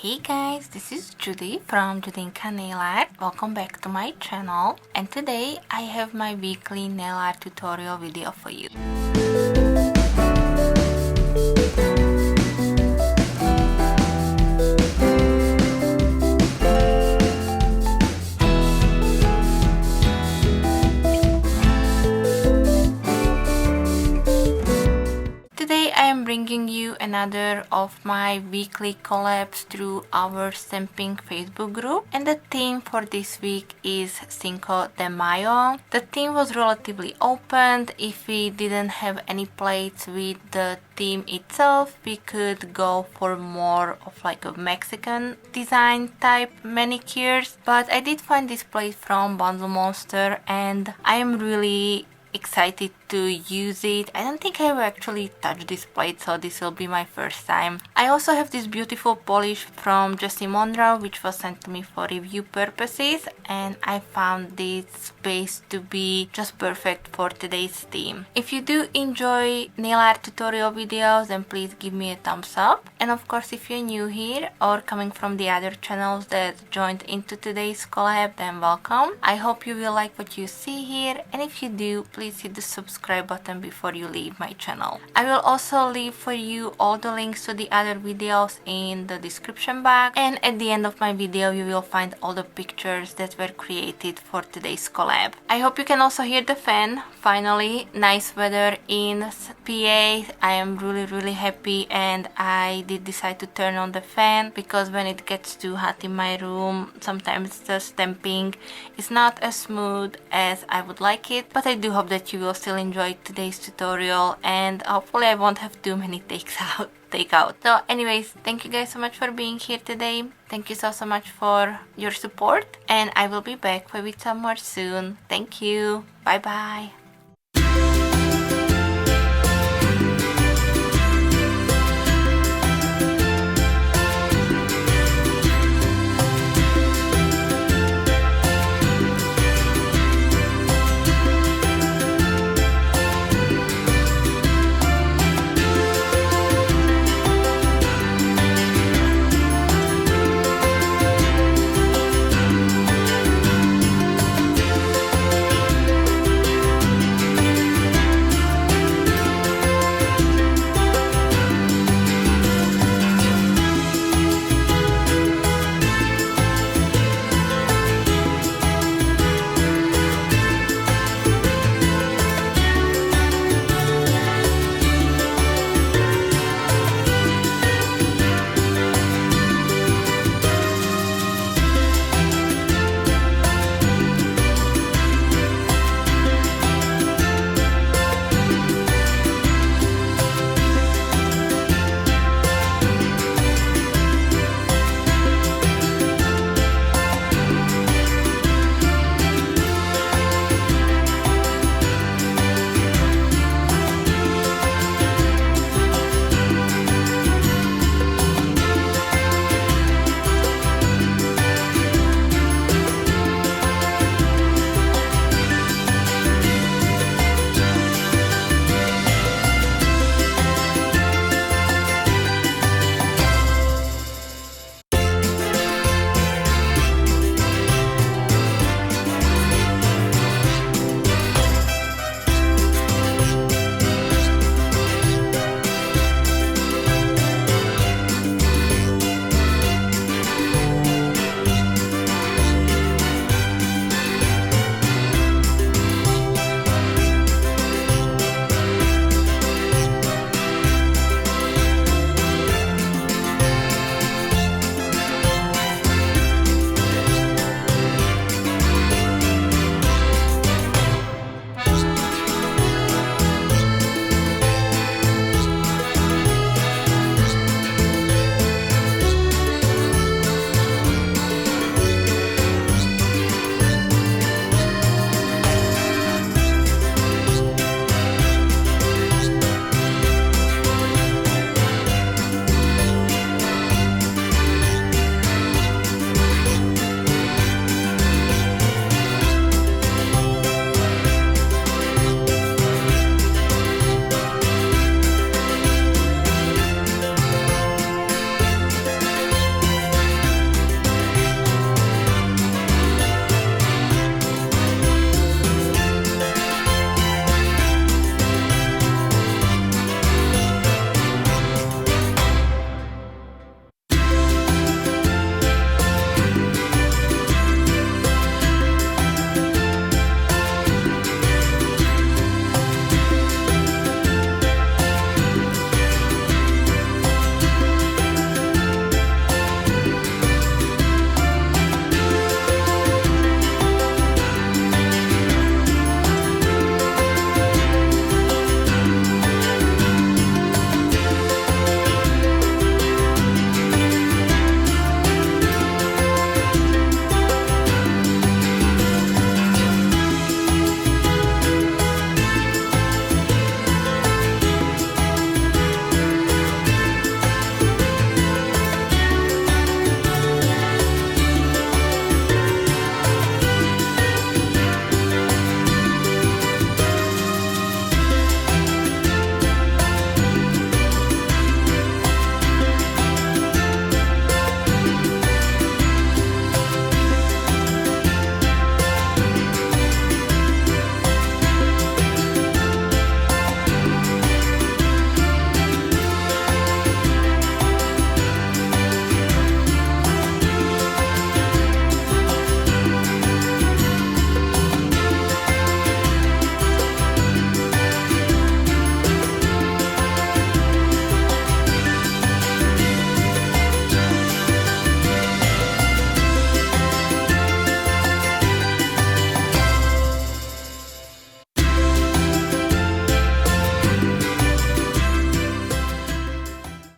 Hey guys, this is Judy from Judita Nail Art. Welcome back to my channel, and today I have my weekly nail art tutorial video for you. Today I am bringing you another of my weekly collabs through our stamping Facebook group, and the theme for this week is Cinco de Mayo. The theme was relatively open. If we didn't have any plates with the theme itself, we could go for more of like a Mexican design type manicures, but I did find this plate from Bundle Monster and I am really excited to use it. I don't think I've actually touched this plate, so this will be my first time. I also have this beautiful polish from Jessie Monroe which was sent to me for review purposes, and I found this base to be just perfect for today's theme. If you do enjoy nail art tutorial videos, then please give me a thumbs up, and of course if you're new here or coming from the other channels that joined into today's collab, then welcome. I hope you will like what you see here, and if you do, please hit the subscribe button before you leave my channel. I will also leave for you all the links to the other videos in the description box, and at the end of my video you will find all the pictures that were created for today's collab. I hope you can also hear the fan. Finally, nice weather in PA. I am really happy, and I did decide to turn on the fan because when it gets too hot in my room, sometimes the stamping is not as smooth as I would like it, but I do hope that you will still enjoy today's tutorial, and hopefully I won't have too many takes out. So anyways, thank you guys so much for being here today. Thank you so much for your support, and I will be back with some more soon. Thank you. Bye bye.